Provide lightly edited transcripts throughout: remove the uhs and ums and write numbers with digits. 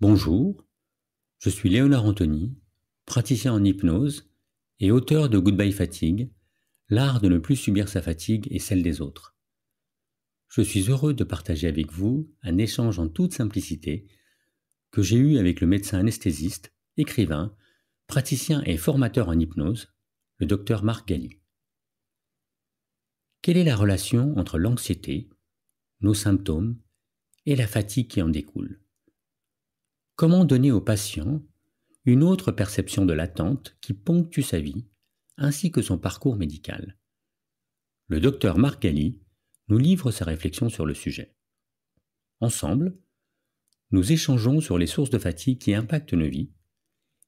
Bonjour, je suis Léonard Anthony, praticien en hypnose et auteur de Goodbye Fatigue, l'art de ne plus subir sa fatigue et celle des autres. Je suis heureux de partager avec vous un échange en toute simplicité que j'ai eu avec le médecin anesthésiste, écrivain, praticien et formateur en hypnose, le docteur Marc Galli. Quelle est la relation entre l'anxiété, nos symptômes et la fatigue qui en découle? Comment donner au patient une autre perception de l'attente qui ponctue sa vie, ainsi que son parcours médical? Le docteur Marc Galli nous livre sa réflexion sur le sujet. Ensemble, nous échangeons sur les sources de fatigue qui impactent nos vies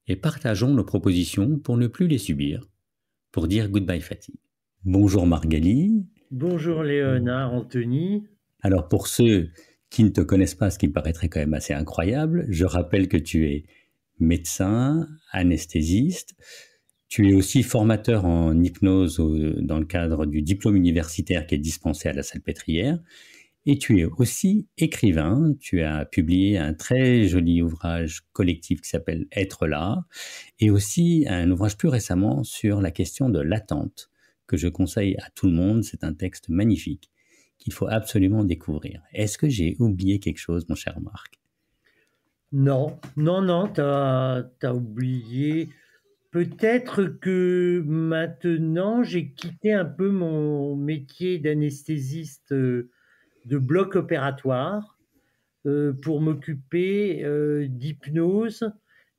et partageons nos propositions pour ne plus les subir, pour dire goodbye fatigue. Bonjour Marc Galli. Bonjour Léonard Anthony. Alors pour ceux qui ne te connaissent pas, ce qui me paraîtrait quand même assez incroyable, je rappelle que tu es médecin, anesthésiste, tu es aussi formateur en hypnose dans le cadre du diplôme universitaire qui est dispensé à la Salpêtrière, et tu es aussi écrivain. Tu as publié un très joli ouvrage collectif qui s'appelle Être là, et aussi un ouvrage plus récemment sur la question de l'attente, que je conseille à tout le monde. C'est un texte magnifique qu'il faut absolument découvrir. Est-ce que j'ai oublié quelque chose, mon cher Marc? Non, t'as oublié. Peut-être que maintenant, j'ai quitté un peu mon métier d'anesthésiste de bloc opératoire pour m'occuper d'hypnose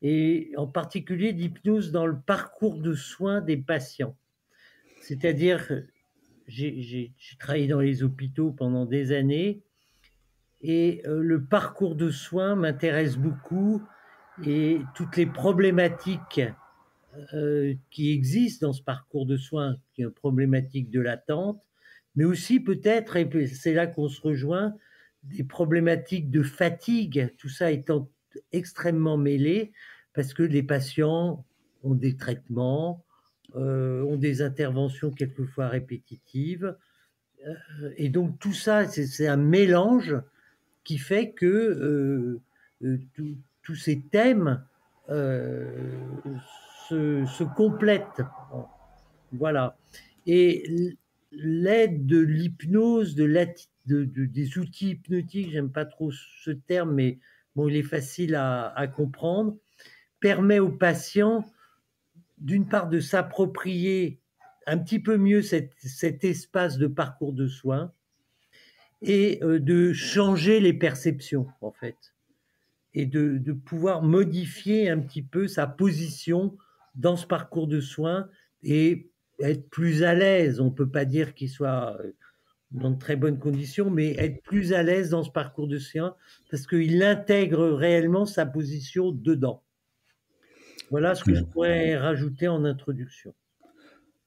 et en particulier d'hypnose dans le parcours de soins des patients. C'est-à-dire, j'ai travaillé dans les hôpitaux pendant des années et le parcours de soins m'intéresse beaucoup et toutes les problématiques qui existent dans ce parcours de soins, qui est une problématique de l'attente, mais aussi peut-être, et c'est là qu'on se rejoint, des problématiques de fatigue, tout ça étant extrêmement mêlé, parce que les patients ont des traitements, ont des interventions quelquefois répétitives, et donc tout ça, c'est un mélange qui fait que tous ces thèmes se complètent. Voilà. Et l'aide de l'hypnose, des outils hypnotiques, j'aime pas trop ce terme, mais bon, il est facile à comprendre, permet aux patients, d'une part, de s'approprier un petit peu mieux cet espace de parcours de soins, et de changer les perceptions, en fait, et de pouvoir modifier un petit peu sa position dans ce parcours de soins et être plus à l'aise. On ne peut pas dire qu'il soit dans de très bonnes conditions, mais être plus à l'aise dans ce parcours de soins parce qu'il intègre réellement sa position dedans. Voilà ce que je pourrais rajouter en introduction.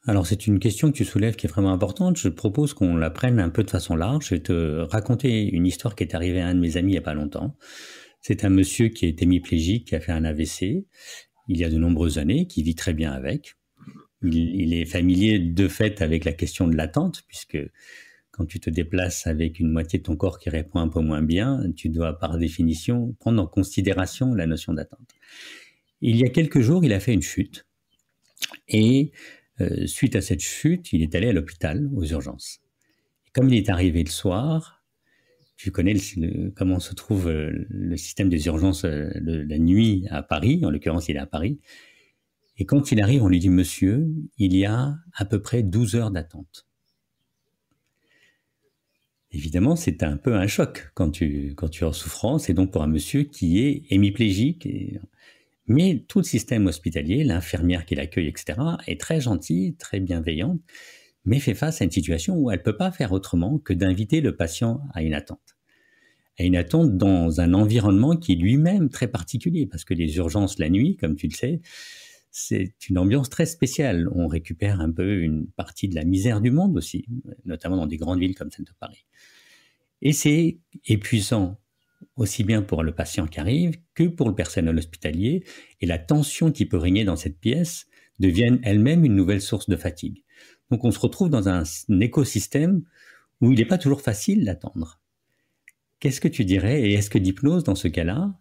Alors c'est une question que tu soulèves qui est vraiment importante. Je propose qu'on la prenne un peu de façon large. Je vais te raconter une histoire qui est arrivée à un de mes amis il n'y a pas longtemps. C'est un monsieur qui est hémiplégique, qui a fait un AVC il y a de nombreuses années, qui vit très bien avec. Il est familier de fait avec la question de l'attente, puisque quand tu te déplaces avec une moitié de ton corps qui répond un peu moins bien, tu dois par définition prendre en considération la notion d'attente. Il y a quelques jours, il a fait une chute et suite à cette chute, il est allé à l'hôpital, aux urgences. Et comme il est arrivé le soir, tu connais comment se trouve le système des urgences la nuit à Paris, en l'occurrence il est à Paris, et quand il arrive, on lui dit « Monsieur, il y a à peu près 12 heures d'attente ». Évidemment, c'est un peu un choc quand tu es en souffrance, et donc pour un monsieur qui est hémiplégique. Mais tout le système hospitalier, l'infirmière qui l'accueille, etc., est très gentille, très bienveillante, mais fait face à une situation où elle ne peut pas faire autrement que d'inviter le patient à une attente. À une attente dans un environnement qui est lui-même très particulier, parce que les urgences la nuit, comme tu le sais, c'est une ambiance très spéciale. On récupère un peu une partie de la misère du monde aussi, notamment dans des grandes villes comme celle de Paris. Et c'est épuisant, aussi bien pour le patient qui arrive que pour le personnel hospitalier, et la tension qui peut régner dans cette pièce devient elle-même une nouvelle source de fatigue. Donc on se retrouve dans un écosystème où il n'est pas toujours facile d'attendre. Qu'est-ce que tu dirais, et est-ce que l'hypnose, dans ce cas-là,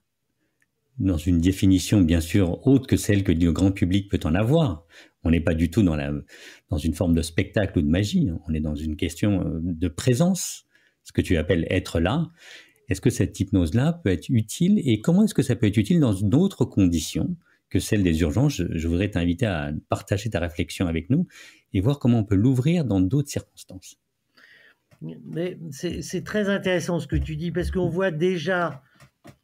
dans une définition bien sûr autre que celle que le grand public peut en avoir. On n'est pas du tout dans une forme de spectacle ou de magie, on est dans une question de présence, ce que tu appelles être là. Est-ce que cette hypnose-là peut être utile et comment est-ce que ça peut être utile dans d'autres conditions que celles des urgences? Je voudrais t'inviter à partager ta réflexion avec nous et voir comment on peut l'ouvrir dans d'autres circonstances. C'est très intéressant ce que tu dis, parce qu'on voit déjà,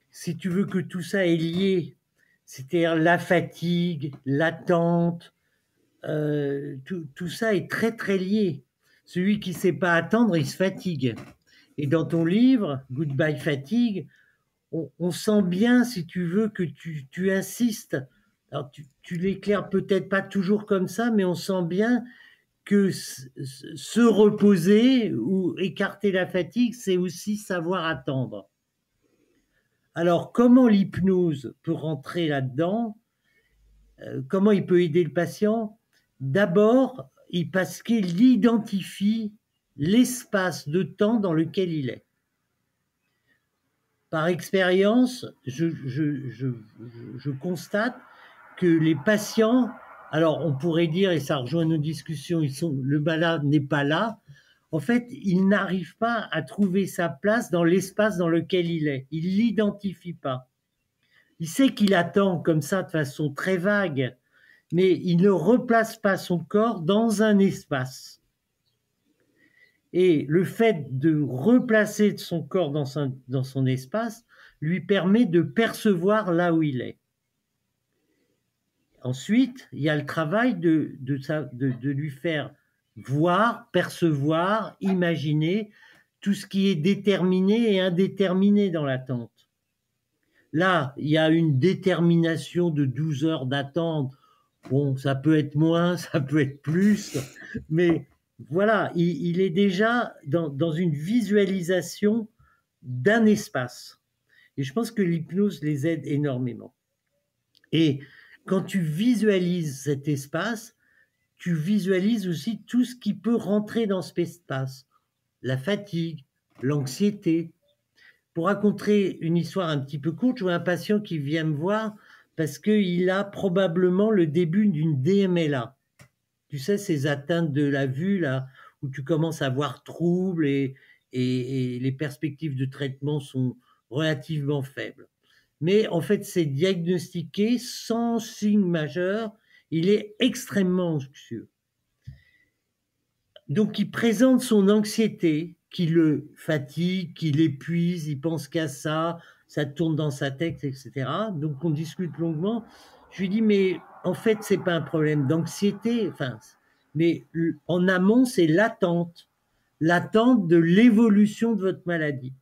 si tu veux, que tout ça est lié, c'est-à-dire la fatigue, l'attente, tout ça est très très lié. Celui qui ne sait pas attendre, il se fatigue. Et dans ton livre, Goodbye Fatigue, on sent bien, si tu veux, que tu insistes. Alors tu l'éclaires peut-être pas toujours comme ça, mais on sent bien que se reposer ou écarter la fatigue, c'est aussi savoir attendre. Alors, comment l'hypnose peut rentrer là-dedans? Comment il peut aider le patient? D'abord, parce qu'il identifie l'espace de temps dans lequel il est. Par expérience, je constate que les patients, alors on pourrait dire, et ça rejoint nos discussions, le malade n'est pas là. En fait, il n'arrive pas à trouver sa place dans l'espace dans lequel il est. Il ne l'identifie pas. Il sait qu'il attend comme ça de façon très vague, mais il ne replace pas son corps dans un espace. Et le fait de replacer son corps dans son espace lui permet de percevoir là où il est. Ensuite, il y a le travail de lui faire voir, percevoir, imaginer tout ce qui est déterminé et indéterminé dans l'attente. Là, il y a une détermination de 12 heures d'attente. Bon, ça peut être moins, ça peut être plus, mais voilà, il est déjà dans une visualisation d'un espace. Et je pense que l'hypnose les aide énormément. Et quand tu visualises cet espace, tu visualises aussi tout ce qui peut rentrer dans cet espace. La fatigue, l'anxiété. Pour raconter une histoire un petit peu courte, je vois un patient qui vient me voir parce qu'il a probablement le début d'une DMLA. Tu sais, ces atteintes de la vue, là, où tu commences à voir trouble et les perspectives de traitement sont relativement faibles. Mais en fait, c'est diagnostiqué sans signe majeur. Il est extrêmement anxieux. Donc, il présente son anxiété qui le fatigue, qui l'épuise, il pense qu'à ça, ça tourne dans sa tête, etc. Donc, on discute longuement. Je lui dis, mais en fait, c'est pas un problème d'anxiété, mais en amont, c'est l'attente de l'évolution de votre maladie.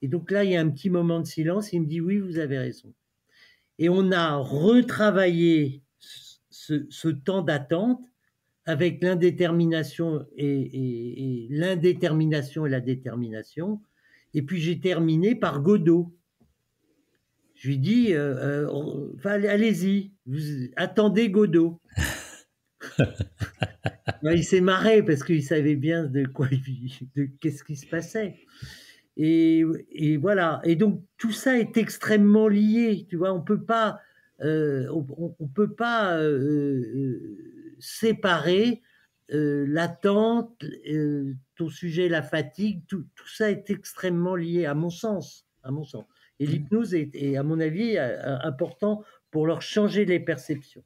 Et donc là, il y a un petit moment de silence, il me dit, oui, vous avez raison. Et on a retravaillé ce temps d'attente avec l'indétermination et l'indétermination et la détermination. Et puis j'ai terminé par Godot. Je lui dis, allez-y, attendez Godot. Il s'est marré parce qu'il savait bien qu'est-ce qui se passait. Et voilà. Et donc tout ça est extrêmement lié. Tu vois, on peut pas séparer l'attente, ton sujet, la fatigue. Tout ça est extrêmement lié, à mon sens. Et l'hypnose est, à mon avis, important pour leur changer les perceptions.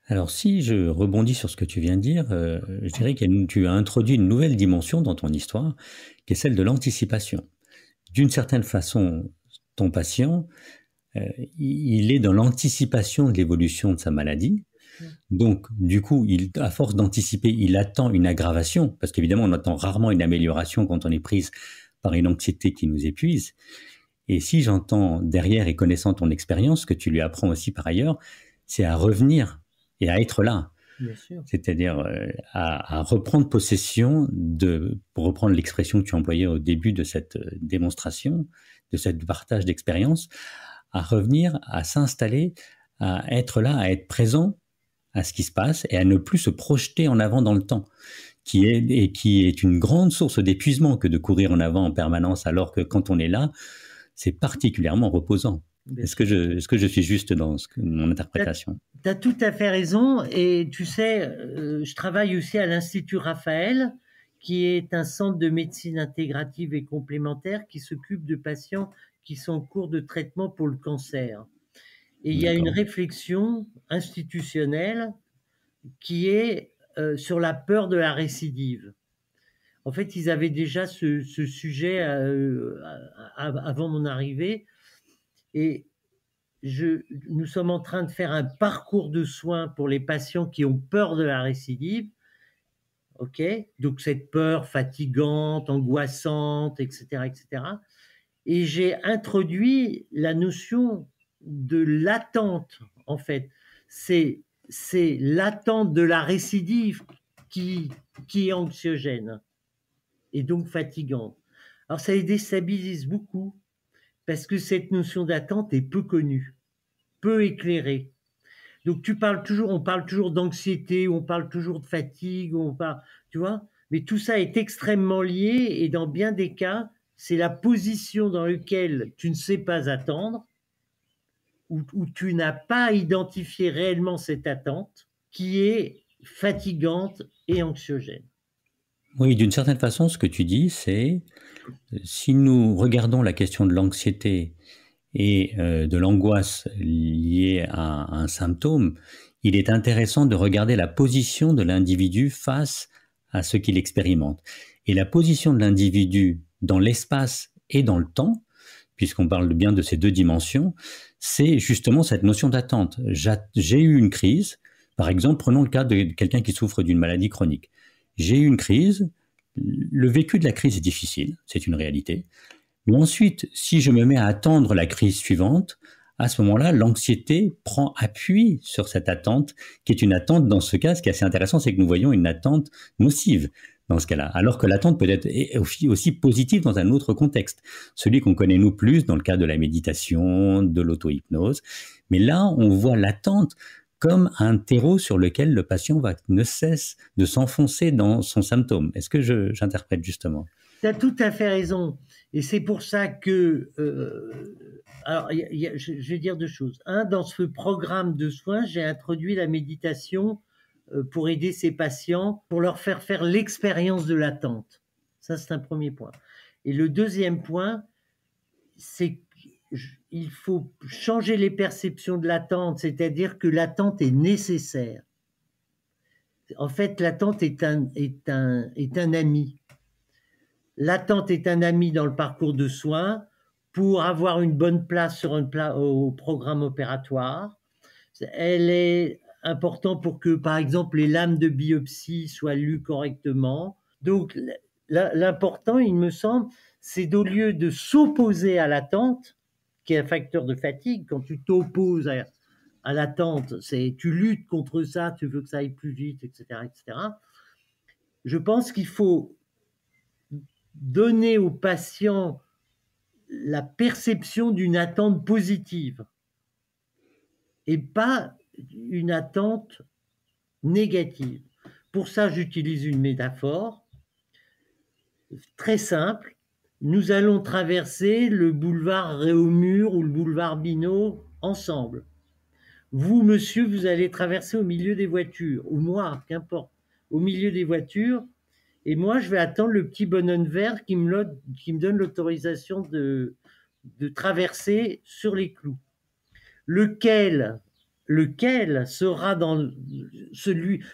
Alors, si je rebondis sur ce que tu viens de dire, je dirais que tu as introduit une nouvelle dimension dans ton histoire, qui est celle de l'anticipation. D'une certaine façon, ton patient, il est dans l'anticipation de l'évolution de sa maladie. Donc, du coup, à force d'anticiper, il attend une aggravation, parce qu'évidemment, on attend rarement une amélioration quand on est prise par une anxiété qui nous épuise. Et si j'entends derrière et connaissant ton expérience, que tu lui apprends aussi par ailleurs, c'est à revenir et à être là. C'est-à-dire à reprendre possession pour reprendre l'expression que tu employais au début de cette démonstration, de cette partage d'expérience, à revenir, à s'installer, à être là, à être présent à ce qui se passe et à ne plus se projeter en avant dans le temps, qui est une grande source d'épuisement que de courir en avant en permanence, alors que quand on est là, c'est particulièrement reposant. Est-ce que je suis juste dans mon interprétation? Tu as tout à fait raison. Et tu sais, je travaille aussi à l'Institut Raphaël, qui est un centre de médecine intégrative et complémentaire qui s'occupe de patients qui sont en cours de traitement pour le cancer. Et il y a une réflexion institutionnelle qui est sur la peur de la récidive. En fait, ils avaient déjà ce sujet avant mon arrivée. Et nous sommes en train de faire un parcours de soins pour les patients qui ont peur de la récidive. Ok, donc cette peur fatigante, angoissante, etc., etc. Et j'ai introduit la notion de l'attente, en fait. C'est l'attente de la récidive qui est anxiogène et donc fatigante. Alors ça les déstabilise beaucoup parce que cette notion d'attente est peu connue, peu éclairée. Donc on parle toujours d'anxiété, on parle toujours de fatigue, tu vois, mais tout ça est extrêmement lié et dans bien des cas, c'est la position dans laquelle tu ne sais pas attendre, où tu n'as pas identifié réellement cette attente, qui est fatigante et anxiogène. Oui, d'une certaine façon, ce que tu dis, c'est si nous regardons la question de l'anxiété et de l'angoisse liée à un symptôme, il est intéressant de regarder la position de l'individu face à ce qu'il expérimente. Et la position de l'individu dans l'espace et dans le temps, puisqu'on parle bien de ces deux dimensions, c'est justement cette notion d'attente. J'ai eu une crise, par exemple, prenons le cas de quelqu'un qui souffre d'une maladie chronique. J'ai eu une crise, le vécu de la crise est difficile, c'est une réalité. Mais ensuite, si je me mets à attendre la crise suivante, à ce moment-là, l'anxiété prend appui sur cette attente, qui est une attente, dans ce cas, ce qui est assez intéressant, c'est que nous voyons une attente nocive dans ce cas-là, alors que l'attente peut être aussi positive dans un autre contexte, celui qu'on connaît nous plus dans le cas de la méditation, de l'auto-hypnose. Mais là, on voit l'attente comme un terreau sur lequel le patient ne cesse de s'enfoncer dans son symptôme. Est-ce que j'interprète justement? Tu as tout à fait raison. Et c'est pour ça que... alors, je vais dire deux choses. Un, dans ce programme de soins, j'ai introduit la méditation pour aider ces patients, pour leur faire l'expérience de l'attente. Ça, c'est un premier point. Et le deuxième point, c'est qu'il faut changer les perceptions de l'attente, c'est-à-dire que l'attente est nécessaire. En fait, l'attente est un ami. L'attente est un ami dans le parcours de soins pour avoir une bonne place au programme opératoire. Elle est importante pour que, par exemple, les lames de biopsie soient lues correctement. Donc, l'important, il me semble, c'est au lieu de s'opposer à l'attente, qui est un facteur de fatigue, quand tu t'opposes à l'attente, tu luttes contre ça, tu veux que ça aille plus vite, etc., etc. Je pense qu'il faut donner aux patients la perception d'une attente positive et pas une attente négative. Pour ça, j'utilise une métaphore très simple. Nous allons traverser le boulevard Réaumur ou le boulevard Bineau ensemble. Vous, monsieur, vous allez traverser au milieu des voitures, ou moi, qu'importe, au milieu des voitures, et moi, je vais attendre le petit bonhomme vert qui me donne l'autorisation de traverser sur les clous. Lequel sera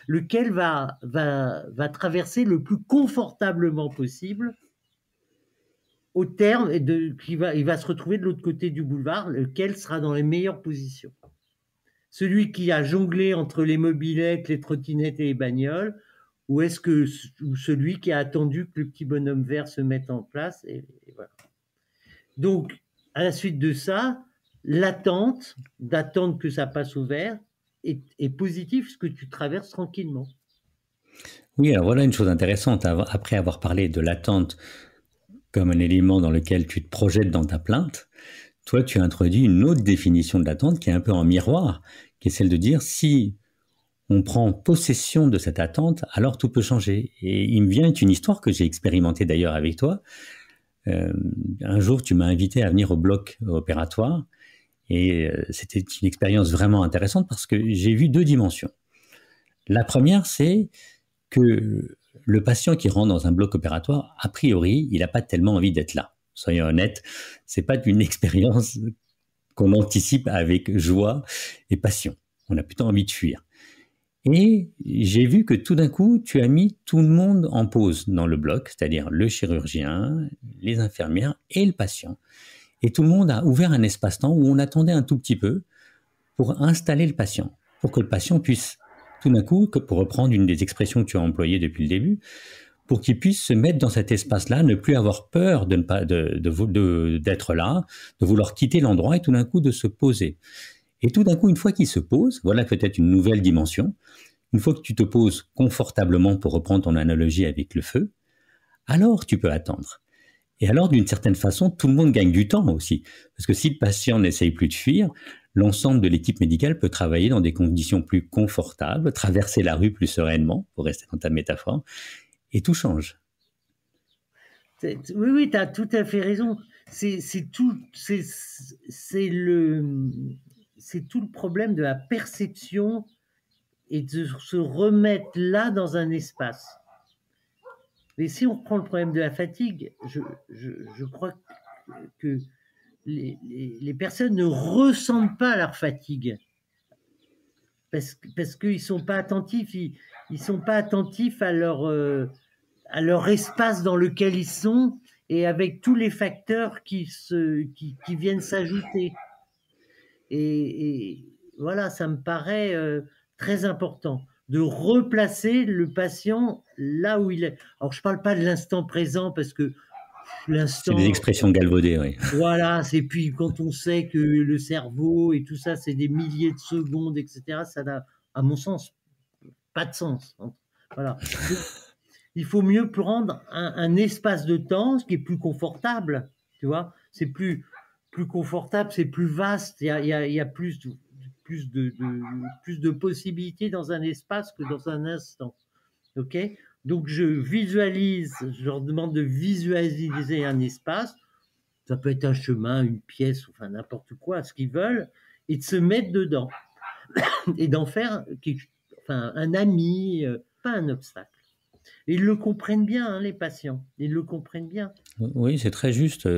lequel va traverser le plus confortablement possible au terme, il va se retrouver de l'autre côté du boulevard, lequel sera dans les meilleures positions. Celui qui a jonglé entre les mobylettes, les trottinettes et les bagnoles, ou celui qui a attendu que le petit bonhomme vert se mette en place, et voilà. Donc, à la suite de ça, d'attendre que ça passe au vert, est positive, parce que tu traverses tranquillement. Oui, alors voilà une chose intéressante. Après avoir parlé de l'attente comme un élément dans lequel tu te projettes dans ta plainte, toi, tu as introduit une autre définition de l'attente qui est un peu en miroir, qui est celle de dire si on prend possession de cette attente, alors tout peut changer. Et il me vient une histoire que j'ai expérimentée d'ailleurs avec toi. Un jour, tu m'as invité à venir au bloc opératoire Et c'était une expérience vraiment intéressante parce que j'ai vu 2 dimensions. La première, c'est que le patient qui rentre dans un bloc opératoire, a priori, il n'a pas tellement envie d'être là. Soyons honnêtes, c'est pas une expérience qu'on anticipe avec joie et passion. On a plutôt envie de fuir. Et j'ai vu que tout d'un coup, tu as mis tout le monde en pause dans le bloc, c'est-à-dire le chirurgien, les infirmières et le patient. Et tout le monde a ouvert un espace-temps où on attendait un tout petit peu pour installer le patient, pour que le patient puisse, tout d'un coup, pour reprendre une des expressions que tu as employées depuis le début, pour qu'il puisse se mettre dans cet espace-là, ne plus avoir peur de ne pas, d'être là, de vouloir quitter l'endroit et tout d'un coup de se poser. Et tout d'un coup, une fois qu'il se pose, voilà peut-être une nouvelle dimension. Une fois que tu te poses confortablement, pour reprendre ton analogie avec le feu, alors tu peux attendre. Et alors, d'une certaine façon, tout le monde gagne du temps aussi. Parce que si le patient n'essaye plus de fuir, l'ensemble de l'équipe médicale peut travailler dans des conditions plus confortables, traverser la rue plus sereinement, pour rester dans ta métaphore, et tout change. Oui, tu as tout à fait raison. C'est tout le problème de la perception et de se remettre là dans un espace. Mais si on prend le problème de la fatigue, je crois que les personnes ne ressentent pas leur fatigue parce qu'ils ne sont pas attentifs. Ils sont pas attentifs à leur espace dans lequel ils sont et avec tous les facteurs qui viennent s'ajouter. Et voilà, ça me paraît très important de replacer le patient là où il est. Alors, je ne parle pas de l'instant présent parce que C'est des l'instant, expressions galvaudées, oui. voilà, c'est puis quand on sait que le cerveau et tout ça, c'est des milliers de secondes, etc., ça n'a, à mon sens, pas de sens. Voilà. Donc, il faut mieux prendre un espace de temps qui est plus confortable, tu vois. C'est plus confortable, c'est plus vaste, il y a plus de possibilités dans un espace que dans un instant. Ok. Donc je visualise, je leur demande de visualiser un espace. Ça peut être un chemin, une pièce, enfin n'importe quoi, ce qu'ils veulent, et de se mettre dedans et d'en faire un ami, pas un obstacle. Et ils le comprennent bien, hein, les patients. Ils le comprennent bien. Oui, c'est très juste.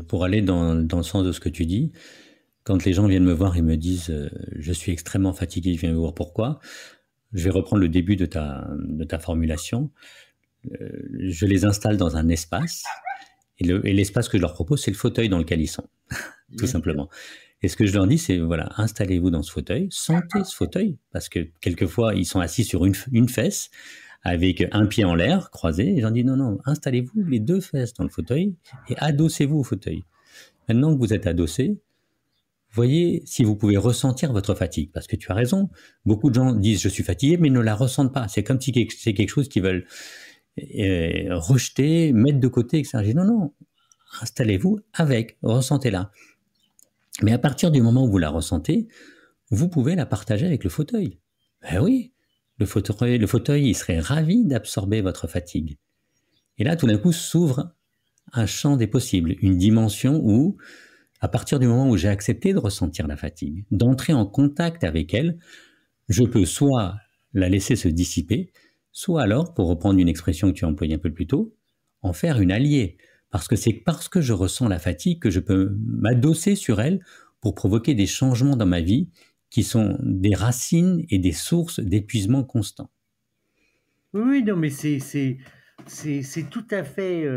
Pour aller dans le sens de ce que tu dis, quand les gens viennent me voir et me disent je suis extrêmement fatigué, je viens me voir pourquoi, je vais reprendre le début de ta formulation. Je les installe dans un espace et l'espace que je leur propose, c'est le fauteuil dans lequel ils sont, tout simplement. Et ce que je leur dis, c'est voilà, installez-vous dans ce fauteuil, sentez ce fauteuil, parce que quelquefois, ils sont assis sur une fesse, avec un pied en l'air, croisé, et j'en dis non, installez-vous les 2 fesses dans le fauteuil et adossez-vous au fauteuil. Maintenant que vous êtes adossé, voyez si vous pouvez ressentir votre fatigue, parce que tu as raison, beaucoup de gens disent je suis fatigué, mais ne la ressentent pas. C'est comme si c'est quelque chose qu'ils veulent rejeter, mettre de côté, etc. Je dis non, installez-vous avec, ressentez-la. Mais à partir du moment où vous la ressentez, vous pouvez la partager avec le fauteuil. Ben oui, le fauteuil, il serait ravi d'absorber votre fatigue. Et là, tout d'un coup, s'ouvre un champ des possibles, une dimension où, à partir du moment où j'ai accepté de ressentir la fatigue, d'entrer en contact avec elle, je peux soit la laisser se dissiper, soit alors, pour reprendre une expression que tu as employée un peu plus tôt, en faire une alliée. Parce que c'est parce que je ressens la fatigue que je peux m'adosser sur elle pour provoquer des changements dans ma vie qui sont des racines et des sources d'épuisement constant. Oui, non, mais c'est tout à fait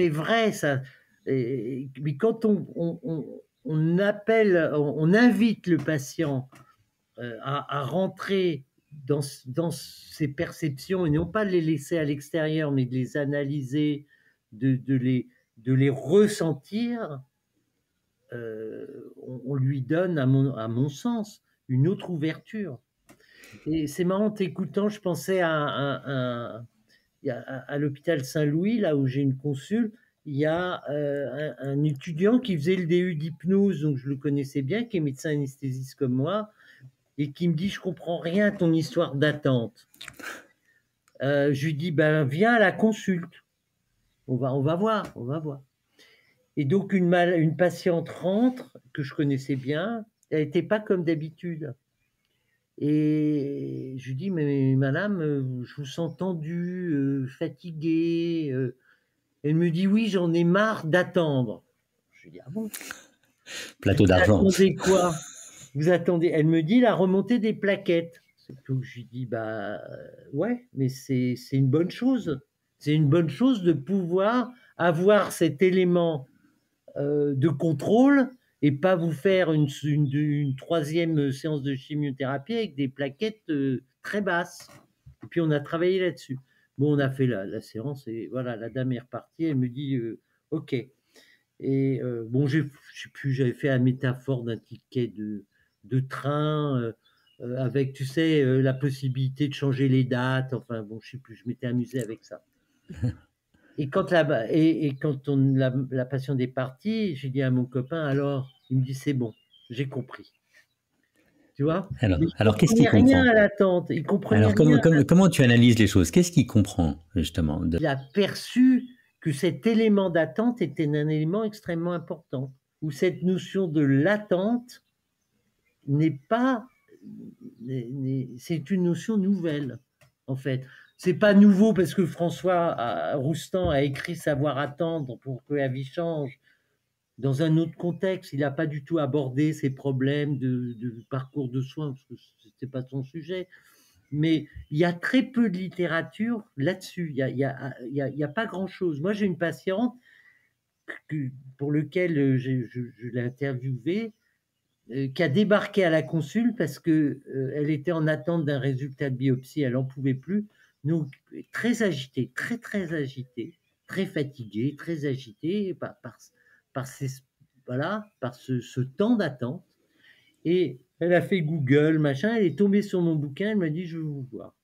vrai, ça. Mais quand on appelle, on invite le patient à rentrer dans ses perceptions et non pas de les laisser à l'extérieur, mais de les analyser, de les ressentir, on lui donne, à mon sens, une autre ouverture. Et c'est marrant, t'écoutant, je pensais à l'hôpital Saint-Louis, là où j'ai une consulte, il y a un étudiant qui faisait le DU d'hypnose, donc je le connaissais bien, qui est médecin anesthésiste comme moi, et qui me dit, je comprends rien à ton histoire d'attente. Je lui dis, ben viens à la consulte. On va voir. Et donc une patiente rentre, que je connaissais bien, elle n'était pas comme d'habitude. Et je lui dis: «Mais madame, je vous sens tendue, fatiguée». Elle me dit: «Oui, j'en ai marre d'attendre». Je lui dis: «Ah bon? Plateau Vous d'argent. attendez quoi? Vous attendez?» Elle me dit: «La remontée des plaquettes». Donc je lui dis: «Bah, ouais, mais c'est une bonne chose. C'est une bonne chose de pouvoir avoir cet élément, de contrôle et pas vous faire une 3e séance de chimiothérapie avec des plaquettes, très basses». Et puis on a travaillé là-dessus. Bon, on a fait la séance et voilà, la dame est repartie, elle me dit: «OK». Et bon, je sais plus, j'avais fait la métaphore d'un ticket de train, avec, tu sais, la possibilité de changer les dates, enfin bon, je sais plus, je m'étais amusé avec ça. Et quand la patiente est partie, j'ai dit à mon copain: «Alors?» Il me dit: «C'est bon, j'ai compris». Tu vois? Mais il Alors qu'est-ce qu'il comprenait rien comprend? à l'attente, il comprenait Alors rien. comment tu analyses les choses? Qu'est-ce qu'il comprend justement de... Il a perçu que cet élément d'attente était un élément extrêmement important, où cette notion de l'attente n'est pas, c'est une notion nouvelle, en fait. C'est pas nouveau parce que François Roustan a écrit Savoir attendre pour que la vie change dans un autre contexte. Il n'a pas du tout abordé ces problèmes de parcours de soins parce que c'était pas son sujet. Mais il y a très peu de littérature là-dessus. Il y a pas grand-chose. Moi, j'ai une patiente pour lequel je l'ai interviewée, qui a débarqué à la consulte parce que elle était en attente d'un résultat de biopsie, elle n'en pouvait plus. Donc, très agitée, très, très agitée, très fatiguée, très agitée par voilà, par ce temps d'attente. Et elle a fait Google, machin, elle est tombée sur mon bouquin, elle m'a dit: «Je veux vous voir».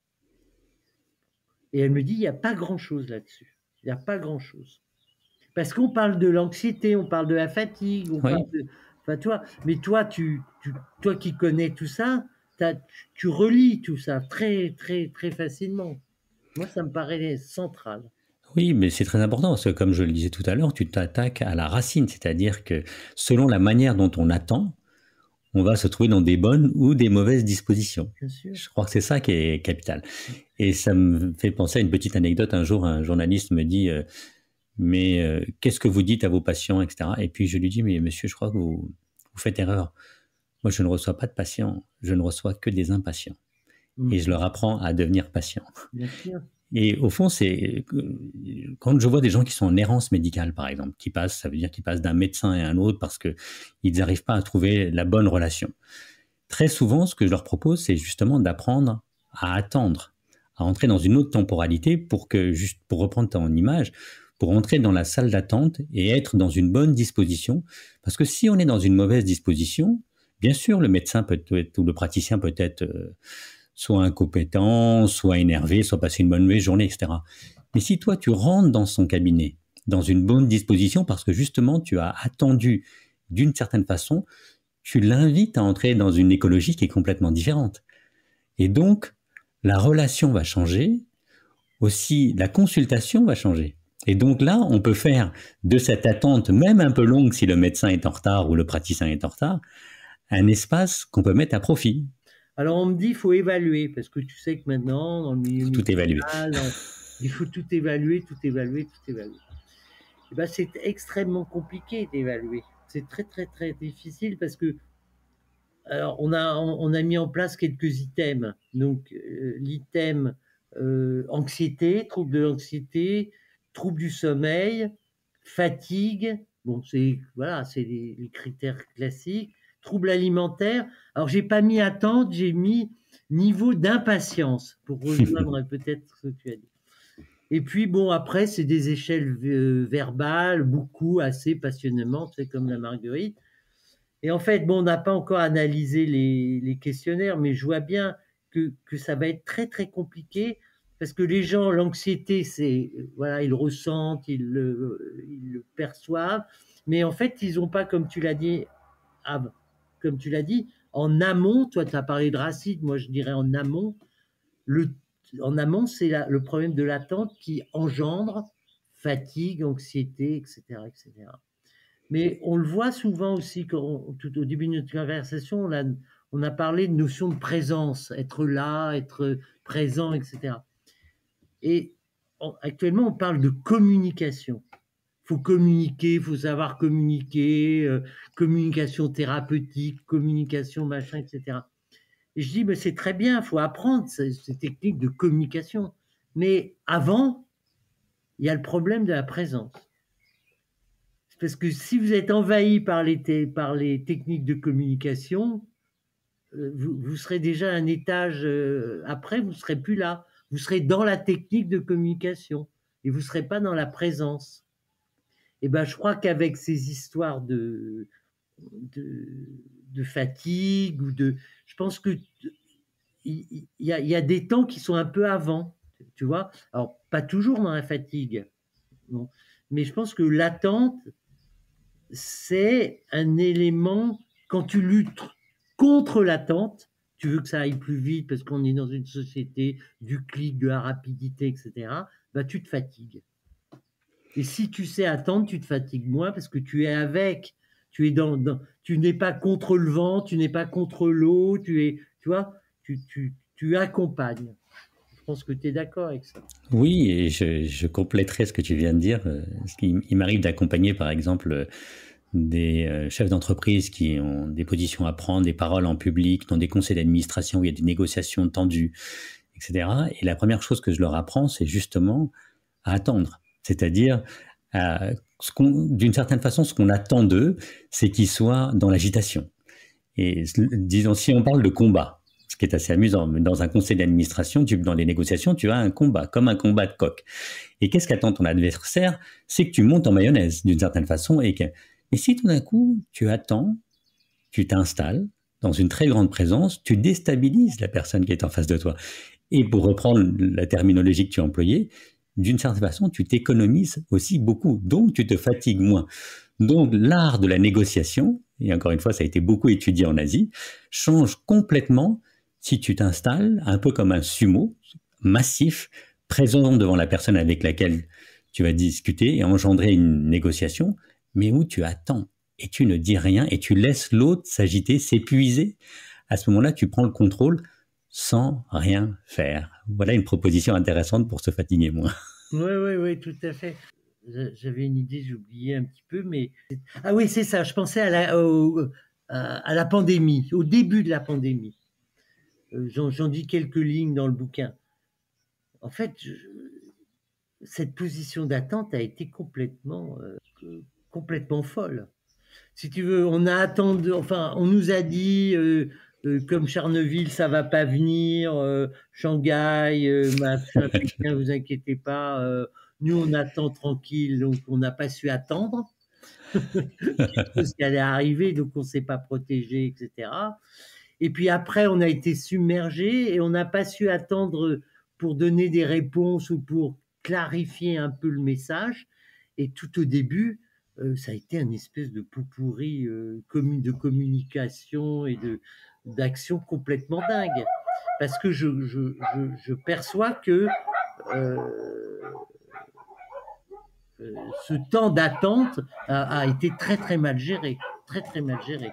Et elle me dit: «Il n'y a pas grand-chose là-dessus. Il n'y a pas grand-chose». Parce qu'on parle de l'anxiété, on parle de la fatigue, on parle Oui. de, enfin, toi, mais toi, toi qui connais tout ça, tu relis tout ça très, très, très facilement. Moi, ça me paraît central. Oui, mais c'est très important parce que comme je le disais tout à l'heure, tu t'attaques à la racine, c'est-à-dire que selon la manière dont on attend, on va se trouver dans des bonnes ou des mauvaises dispositions. Bien sûr. Je crois que c'est ça qui est capital. Et ça me fait penser à une petite anecdote. Un jour, un journaliste me dit mais qu'est-ce que vous dites à vos patients, etc. Et puis je lui dis mais monsieur, je crois que vous faites erreur. Moi, je ne reçois pas de patients, je ne reçois que des impatients. Et je Mhm. leur apprends à devenir patients. Bien sûr. Et au fond, c'est quand je vois des gens qui sont en errance médicale, par exemple, qui passent, ça veut dire qu'ils passent d'un médecin à un autre parce que ils n'arrivent pas à trouver la bonne relation. Très souvent, ce que je leur propose, c'est justement d'apprendre à attendre, à entrer dans une autre temporalité pour que, juste pour reprendre ton image, pour entrer dans la salle d'attente et être dans une bonne disposition. Parce que si on est dans une mauvaise disposition, bien sûr, le médecin peut être, ou le praticien peut être soit incompétent, soit énervé, soit passer une mauvaise journée, etc. Mais si toi, tu rentres dans son cabinet dans une bonne disposition parce que justement, tu as attendu d'une certaine façon, tu l'invites à entrer dans une écologie qui est complètement différente. Et donc, la relation va changer, aussi la consultation va changer. Et donc là, on peut faire de cette attente, même un peu longue si le médecin est en retard ou le praticien est en retard, un espace qu'on peut mettre à profit. Alors, on me dit, il faut évaluer, parce que tu sais que maintenant, dans le Il milieu faut tout évaluer. médical, il faut tout évaluer, tout évaluer, tout évaluer. Eh ben, c'est extrêmement compliqué d'évaluer. C'est très, très, très difficile parce que, alors, on a mis en place quelques items. Donc, l'item anxiété, trouble de l'anxiété, trouble du sommeil, fatigue. Bon, c'est voilà, c'est les critères classiques. Trouble alimentaire. Alors, j'ai pas mis attente, j'ai mis niveau d'impatience pour rejoindre peut-être ce que tu as dit. Et puis, bon, après, c'est des échelles verbales, beaucoup, assez passionnément, c'est comme la Marguerite. Et en fait, bon, on n'a pas encore analysé les questionnaires, mais je vois bien que ça va être très, très compliqué parce que les gens, l'anxiété, c'est, voilà, ils le ressentent, ils le perçoivent, mais en fait, ils n'ont pas, comme tu l'as dit, ah, comme tu l'as dit, en amont, toi, tu as parlé de racine, moi, je dirais en amont, le, en amont, c'est le problème de l'attente qui engendre fatigue, anxiété, etc., etc. Mais on le voit souvent aussi, tout au début de notre conversation, on a parlé de notion de présence, être là, être présent, etc. Et actuellement, on parle de communication. Il faut communiquer, il faut savoir communiquer, communication thérapeutique, communication machin, etc. Et je dis, mais c'est très bien, il faut apprendre ces techniques de communication. Mais avant, il y a le problème de la présence. Parce que si vous êtes envahi par par les techniques de communication, vous serez déjà un étage après, vous ne serez plus là. Vous serez dans la technique de communication et vous ne serez pas dans la présence. Et ben, je crois qu'avec ces histoires de, de fatigue je pense que y a des temps qui sont un peu avant, tu vois. Alors, pas toujours dans la fatigue, bon. Mais je pense que l'attente, c'est un élément, quand tu luttes contre l'attente, tu veux que ça aille plus vite parce qu'on est dans une société du clic, de la rapidité, etc., bah, tu te fatigues. Et si tu sais attendre, tu te fatigues moins parce que tu es avec, tu n'es pas contre le vent, tu n'es pas contre l'eau, tu vois, tu accompagnes. Je pense que tu es d'accord avec ça. Oui, et je compléterai ce que tu viens de dire. Il m'arrive d'accompagner, par exemple, des chefs d'entreprise qui ont des positions à prendre, des paroles en public, dans des conseils d'administration où il y a des négociations tendues, etc. Et la première chose que je leur apprends, c'est justement à attendre. C'est-à-dire, d'une certaine façon, ce qu'on attend d'eux, c'est qu'ils soient dans l'agitation. Et disons, si on parle de combat, ce qui est assez amusant, dans un conseil d'administration, dans les négociations, tu as un combat, comme un combat de coq. Et qu'est-ce qu'attend ton adversaire? C'est que tu montes en mayonnaise, d'une certaine façon. Et si tout d'un coup, tu attends, tu t'installes dans une très grande présence, tu déstabilises la personne qui est en face de toi. Et pour reprendre la terminologie que tu as employée, d'une certaine façon, tu t'économises aussi beaucoup. Donc, tu te fatigues moins. Donc, l'art de la négociation, et encore une fois, ça a été beaucoup étudié en Asie, change complètement si tu t'installes un peu comme un sumo massif, présent devant la personne avec laquelle tu vas discuter et engendrer une négociation, mais où tu attends et tu ne dis rien et tu laisses l'autre s'agiter, s'épuiser. À ce moment-là, tu prends le contrôle sans rien faire. Voilà une proposition intéressante pour se fatiguer moins. Oui, oui, oui, tout à fait. J'avais une idée, j'ai oublié un petit peu, mais... Ah oui, c'est ça, je pensais à la pandémie, au début de la pandémie. J'en dis quelques lignes dans le bouquin. En fait, cette position d'attente a été complètement folle. Si tu veux, on a attendu, enfin, on nous a dit, comme Charneville, ça va pas venir, Shanghai, machin, Pékin, vous inquiétez pas, nous on attend tranquille, donc on n'a pas su attendre ce qui allait arriver, donc on s'est pas protégé, etc. Et puis après, on a été submergé et on n'a pas su attendre pour donner des réponses ou pour clarifier un peu le message. Et tout au début, ça a été une espèce de pot-pourri de communication et d'action complètement dingue. Parce que je perçois que euh, ce temps d'attente a été très très mal géré. Très très mal géré.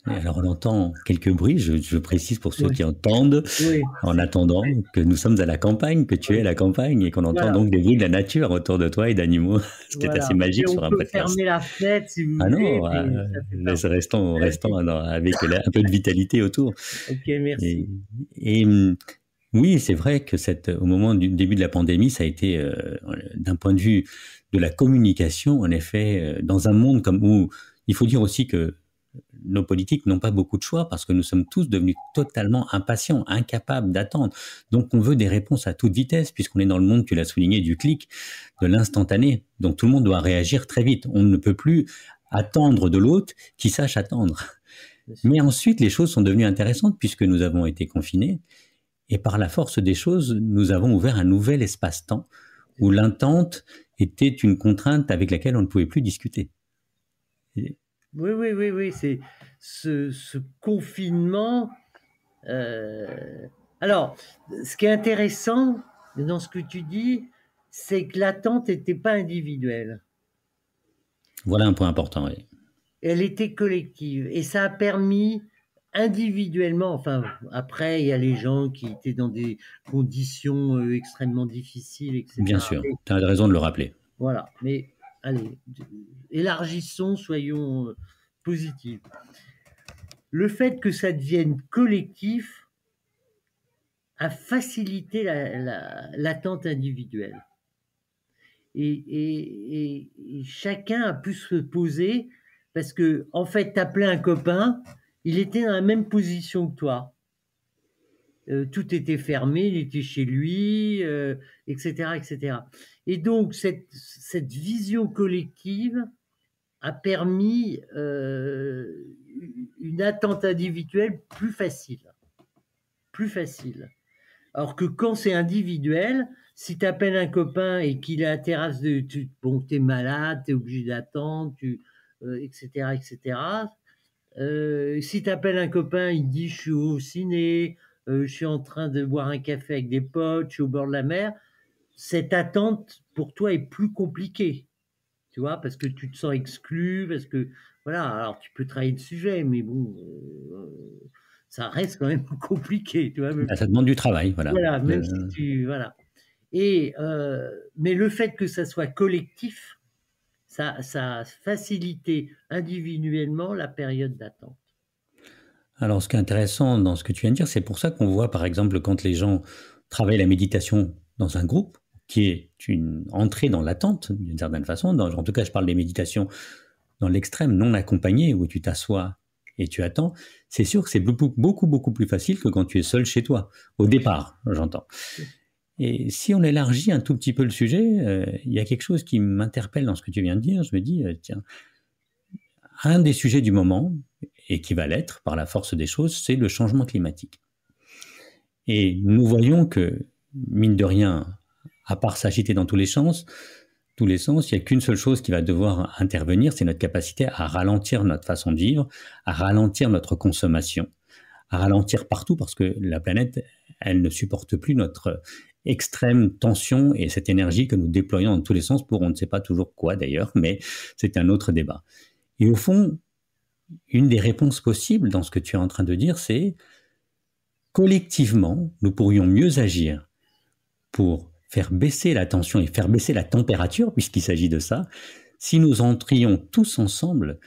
Et alors on entend quelques bruits, je précise pour ceux Oui, qui entendent, oui. en attendant que nous sommes à la campagne, que tu es à la campagne et qu'on entend Voilà. donc des bruits de la nature autour de toi et d'animaux, ce qui est assez Voilà. Et magique on sur un peut podcast. fermer la fenêtre si vous Ah voulez, non, mais ça fait pas. restons avec un peu de vitalité autour. Ok, Et, merci. et oui, c'est vrai que au moment du début de la pandémie, ça a été, d'un point de vue de la communication, en effet, dans un monde comme où il faut dire aussi que nos politiques n'ont pas beaucoup de choix parce que nous sommes tous devenus totalement impatients, incapables d'attendre. Donc on veut des réponses à toute vitesse puisqu'on est dans le monde, tu l'as souligné, du clic, de l'instantané. Donc tout le monde doit réagir très vite. On ne peut plus attendre de l'autre qui sache attendre. Mais ensuite, les choses sont devenues intéressantes puisque nous avons été confinés et par la force des choses, nous avons ouvert un nouvel espace-temps où l'attente était une contrainte avec laquelle on ne pouvait plus discuter. Et Oui, oui, oui, oui. C'est ce confinement. Alors, ce qui est intéressant dans ce que tu dis, c'est que l'attente n'était pas individuelle. Voilà un point important, oui. Elle était collective. Et ça a permis individuellement, enfin, après, il y a les gens qui étaient dans des conditions extrêmement difficiles, Bien etc. sûr, Mais tu as raison de le rappeler. voilà, mais allez, élargissons, soyons positifs. Le fait que ça devienne collectif a facilité l'attente individuelle. Et chacun a pu se poser parce que, en fait, t'appelais un copain, il était dans la même position que toi. Tout était fermé, il était chez lui, etc., etc. Et donc, cette vision collective a permis une attente individuelle plus facile. Plus facile. Alors que quand c'est individuel, si tu appelles un copain et qu'il est à la terrasse bon, tu es malade, tu es obligé d'attendre, etc., etc. Si tu appelles un copain, il dit je suis au ciné, je suis en train de boire un café avec des potes, je suis au bord de la mer, cette attente pour toi est plus compliquée, tu vois, parce que tu te sens exclu, parce que voilà, alors tu peux travailler le sujet, mais bon, ça reste quand même compliqué, tu vois. Bah, ça demande du travail, voilà. Voilà, même si tu voilà. Mais le fait que ça soit collectif, ça a facilité individuellement la période d'attente. Alors, ce qui est intéressant dans ce que tu viens de dire, c'est pour ça qu'on voit, par exemple, quand les gens travaillent la méditation dans un groupe, qui est une entrée dans l'attente, d'une certaine façon. En tout cas, je parle des méditations dans l'extrême, non accompagnées, où tu t'assois et tu attends. C'est sûr que c'est beaucoup, beaucoup, beaucoup plus facile que quand tu es seul chez toi, au départ, j'entends. Et si on élargit un tout petit peu le sujet, il y a quelque chose qui m'interpelle dans ce que tu viens de dire. Je me dis, tiens, un des sujets du moment, et qui va l'être par la force des choses, c'est le changement climatique. Et nous voyons que, mine de rien, à part s'agiter dans tous les sens, il n'y a qu'une seule chose qui va devoir intervenir, c'est notre capacité à ralentir notre façon de vivre, à ralentir notre consommation, à ralentir partout, parce que la planète, elle ne supporte plus notre extrême tension et cette énergie que nous déployons dans tous les sens pour on ne sait pas toujours quoi d'ailleurs, mais c'est un autre débat. Et au fond, une des réponses possibles dans ce que tu es en train de dire, c'est collectivement, nous pourrions mieux agir pour faire baisser la tension et faire baisser la température, puisqu'il s'agit de ça, si nous entrions tous ensemble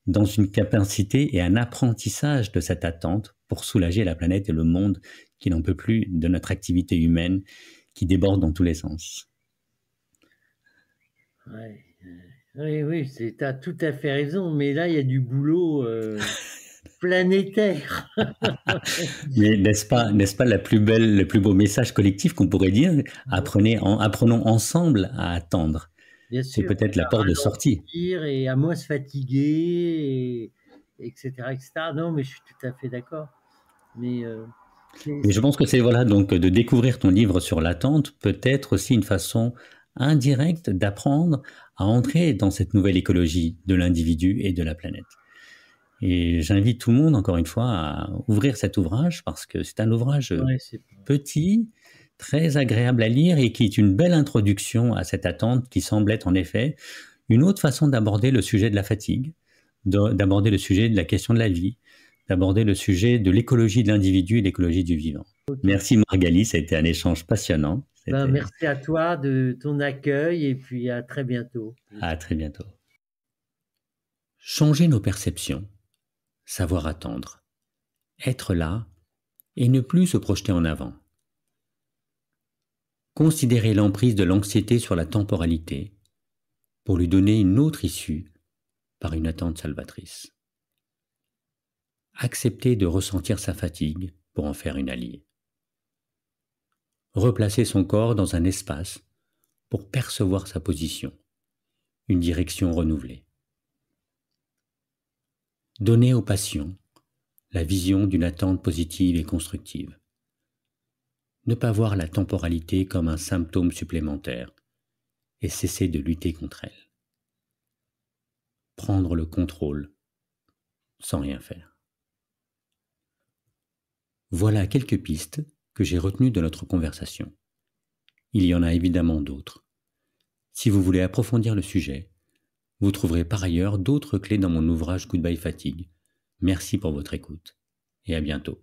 dans une capacité et un apprentissage de cette attente pour soulager la planète et le monde qui n'en peut plus de notre activité humaine qui déborde dans tous les sens. Ouais. Oui, tu as tout à fait raison, mais là, il y a du boulot planétaire. Mais n'est-ce pas le plus beau message collectif qu'on pourrait dire? Apprenons ensemble à attendre. Bien C'est sûr, peut-être la porte de sortie. et à moins se fatiguer, etc., etc. Non, mais je suis tout à fait d'accord. Mais je pense que c'est donc de découvrir ton livre sur l'attente peut être aussi une façon indirecte d'apprendre à entrer dans cette nouvelle écologie de l'individu et de la planète. Et j'invite tout le monde, encore une fois, à ouvrir cet ouvrage parce que c'est un ouvrage petit, très agréable à lire et qui est une belle introduction à cette attente qui semble être en effet une autre façon d'aborder le sujet de la fatigue, d'aborder le sujet de la question de la vie, d'aborder le sujet de l'écologie de l'individu et l'écologie du vivant. Merci Margali, ça a été un échange passionnant. Merci à toi de ton accueil et puis à très bientôt. À très bientôt. Changer nos perceptions, savoir attendre, être là et ne plus se projeter en avant. Considérer l'emprise de l'anxiété sur la temporalité pour lui donner une autre issue par une attente salvatrice. Accepter de ressentir sa fatigue pour en faire une alliée. Replacer son corps dans un espace pour percevoir sa position, une direction renouvelée. Donner aux passions la vision d'une attente positive et constructive. Ne pas voir la temporalité comme un symptôme supplémentaire et cesser de lutter contre elle. Prendre le contrôle sans rien faire. Voilà quelques pistes que j'ai retenues de notre conversation. Il y en a évidemment d'autres. Si vous voulez approfondir le sujet, Vous trouverez par ailleurs d'autres clés dans mon ouvrage Goodbye Fatigue. Merci pour votre écoute et à bientôt.